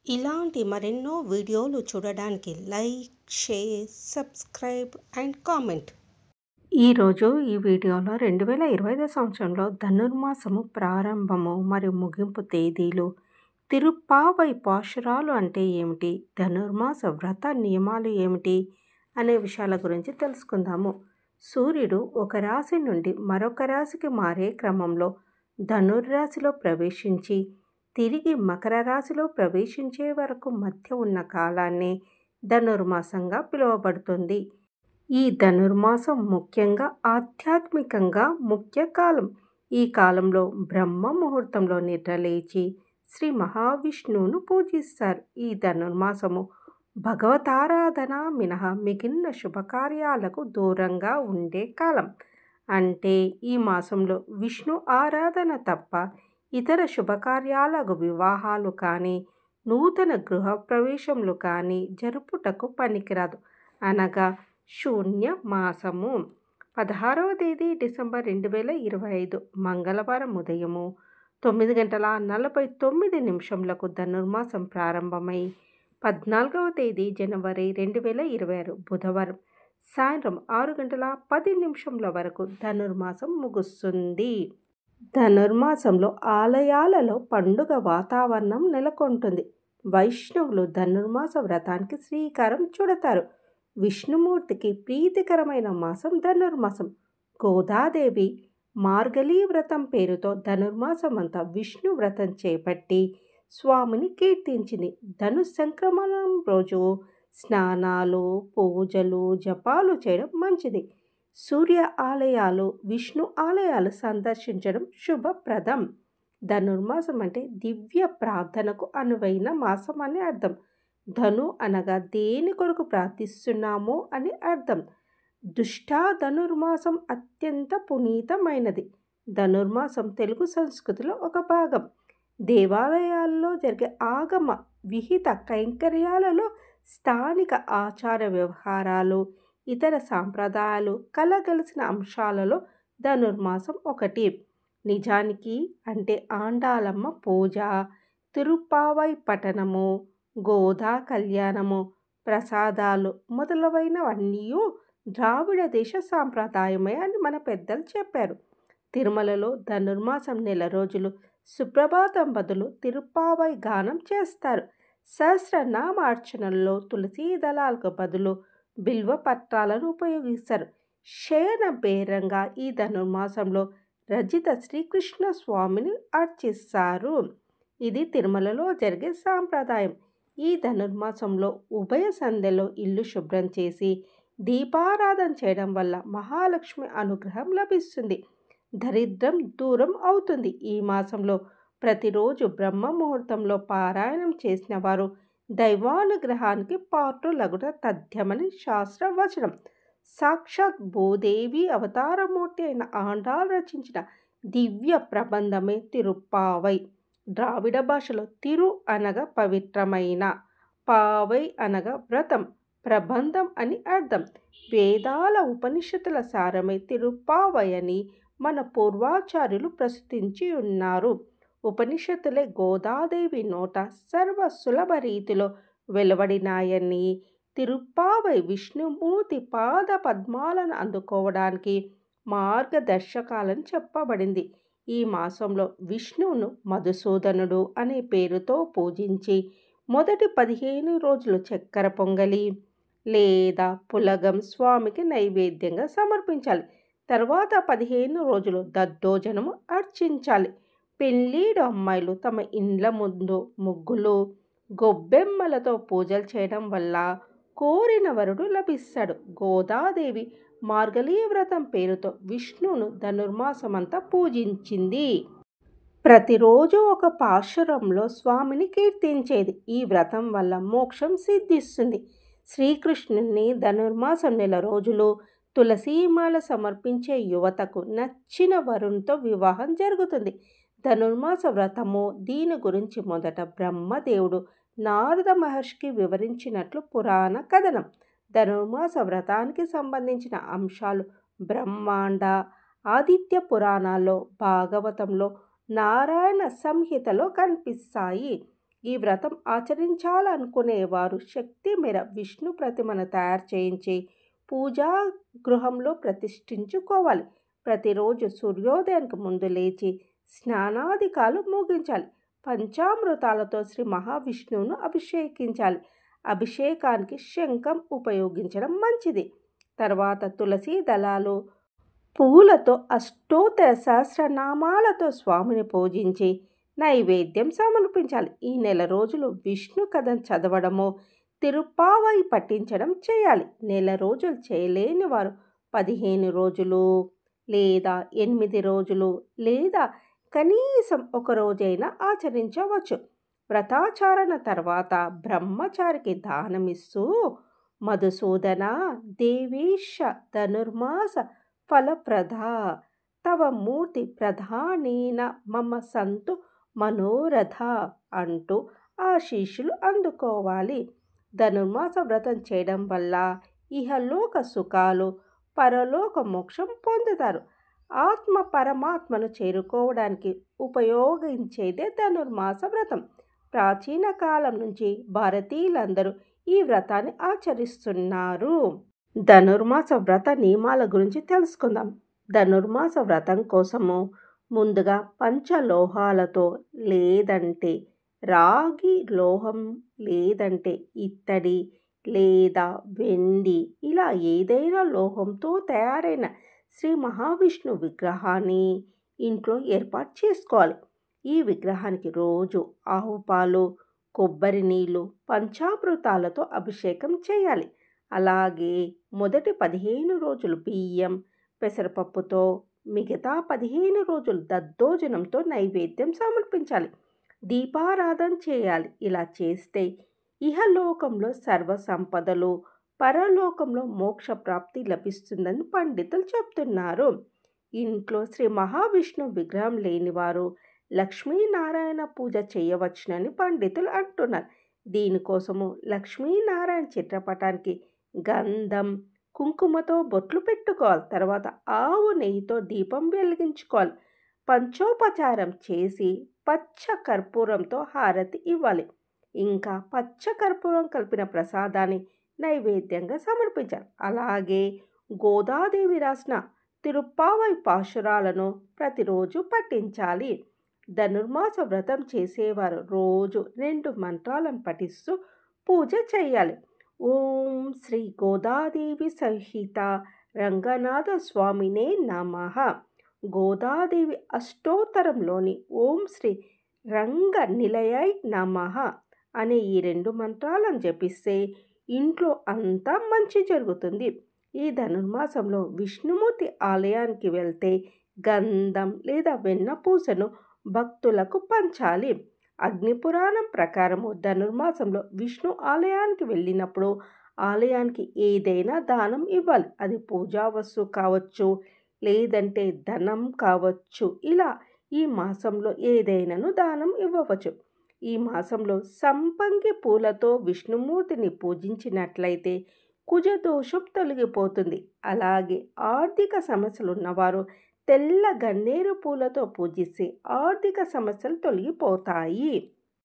ఇలాంటి మరెన్నో వీడియోలు చూడడానికి like, share, subscribe and comment. ఈరోజు ఈ వీడియోలో 2025 సంవత్సరంలో ధనుర్మాసము ప్రారంభము మరియు ముగింపు తేదీలు, తిరుప్పావై పాశురాలు అంటే ఏమిటి, ధనుర్మాస వ్రత నియమాలు ఏమిటి అనే విషయాల గురించి తెలుసుకుందాము. సూర్యుడు ఒక రాశి నుండి మరొక రాశికి మారే క్రమంలో ధనుర్రాశిలో ప్రవేశించి తిరిగి మకర రాశిలో ప్రవేశించే వరకు మధ్య ఉన్న కాలాన్ని ధనుర్మాసంగా పిలువబడుతుంది. ఈ ధనుర్మాసం ముఖ్యంగా ఆధ్యాత్మికంగా ముఖ్య కాలం. ఈ కాలంలో బ్రహ్మ ముహూర్తంలో నిద్రలేచి శ్రీ మహావిష్ణువును పూజిస్తారు. ఈ ధనుర్మాసము భగవతారాధన మినహా మిగిలిన శుభకార్యాలకు దూరంగా ఉండే కాలం. అంటే ఈ మాసంలో విష్ణు ఆరాధన తప్ప ఇతర శుభకార్యాలకు వివాహాలు కానీ నూతన గృహ ప్రవేశములు కానీ జరుపుటకు పనికిరాదు. అనగా శూన్య మాసము. 16వ తేదీ డిసెంబర్ 2025 మంగళవారం ఉదయము 9:49 ధనుర్మాసం ప్రారంభమై 14వ తేదీ జనవరి 2026 బుధవారం సాయంత్రం 6:10 వరకు ధనుర్మాసం ముగుస్తుంది. ధనుర్మాసంలో ఆలయాలలో పండుగ వాతావరణం నెలకొంటుంది. వైష్ణవులు ధనుర్మాస వ్రతానికి శ్రీకారం చుడతారు. విష్ణుమూర్తికి ప్రీతికరమైన మాసం ధనుర్మాసం. గోదాదేవి మార్గళీ వ్రతం పేరుతో ధనుర్మాసమంతా విష్ణు వ్రతం చేపట్టి స్వామిని కీర్తించింది. ధను సంక్రమణం రోజు స్నానాలు, పూజలు, జపాలు చేయడం మంచిది. సూర్య ఆలయాలు, విష్ణు ఆలయాలు సందర్శించడం శుభప్రదం. ధనుర్మాసం అంటే దివ్య ప్రార్థనకు అనువైన మాసం అని అర్థం. ధను అనగా దేని కొరకు ప్రార్థిస్తున్నామో అని అర్థం. దుష్టా ధనుర్మాసం అత్యంత పునీతమైనది. ధనుర్మాసం తెలుగు సంస్కృతిలో ఒక భాగం. దేవాలయాల్లో జరిగే ఆగమ విహిత కైంకర్యాలలో స్థానిక ఆచార వ్యవహారాలు, ఇతర సాంప్రదాయాలు కలగలిసిన అంశాలలో ధనుర్మాసం ఒకటి. నిజానికి అంటే ఆండాళమ్మ పూజ, తిరుప్పావై పఠనము, గోదా కళ్యాణము, ప్రసాదాలు మొదలైనవన్నీ ద్రావిడ దేశ సాంప్రదాయమే అని మన పెద్దలు చెప్పారు. తిరుమలలో ధనుర్మాసం నెల రోజులు సుప్రభాతం బదులు తిరుప్పావై గానం చేస్తారు. సహస్రనామార్చనల్లో తులసీ దళాలకు బదులు బిల్వ పత్రాలను ఉపయోగిస్తారు. శయన బేరంగా ఈ ధనుర్మాసంలో రజిత శ్రీకృష్ణ స్వామిని అర్చిస్తారు. ఇది తిరుమలలో జరిగే సాంప్రదాయం. ఈ ధనుర్మాసంలో ఉభయ సంధ్యలో ఇల్లు శుభ్రం చేసి దీపారాధన చేయడం వల్ల మహాలక్ష్మి అనుగ్రహం లభిస్తుంది. దరిద్రం దూరం అవుతుంది. ఈ మాసంలో ప్రతిరోజు బ్రహ్మ ముహూర్తంలో పారాయణం చేసిన వారు దైవానుగ్రహానికి పాత్రులగుట తథ్యమని శాస్త్రవచనం. సాక్షాత్ భూదేవి అవతారమూర్తి అయిన ఆండాళ్ రచించిన దివ్య ప్రబంధమే తిరుప్పావై. ద్రావిడ భాషలో తిరు అనగా పవిత్రమైన, పావై అనగా వ్రతం, ప్రబంధం అని అర్థం. వేదాల ఉపనిషత్తుల సారమే తిరుప్పావై అని మన పూర్వాచార్యులు ప్రస్తుతించి ఉన్నారు. ఉపనిషత్తులే గోదాదేవి నోట సర్వ సులభ రీతిలో వెలువడినాయని, తిరుప్పావై విష్ణుమూర్తి పాద పద్మాలను అందుకోవడానికి మార్గదర్శకాలని చెప్పబడింది. ఈ మాసంలో విష్ణువును మధుసూదనుడు అనే పేరుతో పూజించి మొదటి 15 రోజులు చక్కెర పొంగలి లేదా పులగం స్వామికి నైవేద్యంగా సమర్పించాలి. తర్వాత 15 రోజులు దద్దోజనము అర్చించాలి. పెళ్ళీడు అమ్మాయిలు తమ ఇండ్ల ముందు ముగ్గులు, గొబ్బెమ్మలతో పూజలు చేయడం వల్ల కోరిన వరుడు లభిస్తాడు. గోదాదేవి మార్గళీ వ్రతం పేరుతో విష్ణువును ధనుర్మాసమంతా పూజించింది. ప్రతిరోజు ఒక పాశురంలో స్వామిని కీర్తించేది. ఈ వ్రతం వల్ల మోక్షం సిద్ధిస్తుంది. శ్రీకృష్ణుని ధనుర్మాసం నెల రోజులు తులసీమాల సమర్పించే యువతకు నచ్చిన వరుణ్తో వివాహం జరుగుతుంది. ధనుర్మాస వ్రతము దీని గురించి మొదట బ్రహ్మదేవుడు నారద మహర్షికి వివరించినట్లు పురాణ కథనం. ధనుర్మాస వ్రతానికి సంబంధించిన అంశాలు బ్రహ్మాండ, ఆదిత్య పురాణాల్లో, భాగవతంలో, నారాయణ సంహితలో కనిపిస్తాయి. ఈ వ్రతం ఆచరించాలనుకునేవారు శక్తి మేర విష్ణు ప్రతిమను తయారు చేయించి పూజా గృహంలో ప్రతిష్ఠించుకోవాలి. ప్రతిరోజు సూర్యోదయానికి ముందు లేచి స్నానాధికాలు ముగించాలి. పంచామృతాలతో శ్రీ మహావిష్ణువును అభిషేకించాలి. అభిషేకానికి శంఖం ఉపయోగించడం మంచిది. తర్వాత తులసి దళాలు, పువ్వులతో అష్టోత్తర సహస్రనామాలతో స్వామిని పూజించి నైవేద్యం సమర్పించాలి. ఈ నెల రోజులు విష్ణు కథను చదవడము, తిరుప్పావై పఠించడం చేయాలి. నెల రోజులు చేయలేని వారు 15 రోజులు లేదా 8 రోజులు లేదా కనీసం ఒక రోజైనా ఆచరించవచ్చు. వ్రతాచరణ తర్వాత బ్రహ్మచారికి దానమిస్తూ మధుసూదన దేవేశ ధనుర్మాస ఫలప్రద తవ మూర్తి ప్రధానేన మమ సంతు మనోరథ అంటూ ఆశీస్సులు అందుకోవాలి. ధనుర్మాస వ్రతం చేయడం వల్ల ఇహలోక సుఖాలు, పరలోక మోక్షం పొందుతారు. ఆత్మ పరమాత్మను చేరుకోవడానికి ఉపయోగించేదే ధనుర్మాస వ్రతం. ప్రాచీన కాలం నుంచి భారతీయులందరూ ఈ వ్రతాన్ని ఆచరిస్తున్నారు. ధనుర్మాస వ్రత నియమాల గురించి తెలుసుకుందాం. ధనుర్మాస వ్రతం కోసము ముందుగా పంచలోహాలతో లేదంటే రాగి లోహం లేదంటే ఇత్తడి లేదా వెండి ఇలా ఏదైనా లోహంతో తయారైన శ్రీ మహావిష్ణు విగ్రహాన్ని ఇంట్లో ఏర్పాటు చేసుకోవాలి. ఈ విగ్రహానికి రోజు ఆవు పాలు, కొబ్బరి నీళ్ళు, పంచామృతాలతో అభిషేకం చేయాలి. అలాగే మొదటి 15 రోజులు బియ్యం, పెసరపప్పుతో, మిగతా 15 రోజులు దద్దోజనంతో నైవేద్యం సమర్పించాలి. దీపారాధన చేయాలి. ఇలా చేస్తే ఇహలోకంలో సర్వ సంపదలు, పరలోకంలో మోక్ష ప్రాప్తి లభిస్తుందని పండితులు చెప్తున్నారు. ఇంట్లో శ్రీ మహావిష్ణు విగ్రహం లేనివారు లక్ష్మీనారాయణ పూజ చేయవచ్చునని పండితులు అంటున్నారు. దీనికోసము లక్ష్మీనారాయణ చిత్రపటానికి గంధం, కుంకుమతో బొట్లు పెట్టుకోవాలి. తర్వాత ఆవు నెయ్యితో దీపం వెలిగించుకోవాలి. పంచోపచారం చేసి పచ్చ కర్పూరంతో హారతి ఇవ్వాలి. ఇంకా పచ్చ కర్పూరం కలిపిన ప్రసాదాన్ని నైవేద్యంగా సమర్పించాలి. అలాగే గోదాదేవి రాసిన తిరుప్పావై పాశురాలను ప్రతిరోజు పఠించాలి. ధనుర్మాస వ్రతం చేసేవారు రోజు 2 మంత్రాలను పఠిస్తూ పూజ చేయాలి. ఓం శ్రీ గోదాదేవి సహిత రంగనాథ స్వామినే నమః. గోదాదేవి అష్టోత్తరంలోని ఓం శ్రీ రంగ నిలయై నమః అనే ఈ 2 మంత్రాలను జపిస్తే ఇంట్లో అంతా మంచి జరుగుతుంది. ఈ ధనుర్మాసంలో విష్ణుమూర్తి ఆలయానికి వెళ్తే గంధం లేదా వెన్నపూసను భక్తులకు పంచాలి. అగ్నిపురాణం ప్రకారము ధనుర్మాసంలో విష్ణు ఆలయానికి వెళ్ళినప్పుడు ఆలయానికి ఏదైనా దానం ఇవ్వాలి. అది పూజా వస్తువు కావచ్చు, లేదంటే ధనం కావచ్చు. ఇలా ఈ మాసంలో ఏదైనాను దానం ఇవ్వవచ్చు. ఈ మాసంలో సంపంగి పూలతో విష్ణుమూర్తిని పూజించినట్లయితే కుజదోషం తొలగిపోతుంది. అలాగే ఆర్థిక సమస్యలు ఉన్నవారు తెల్ల గన్నేరు పూలతో పూజిస్తే ఆర్థిక సమస్యలు తొలగిపోతాయి.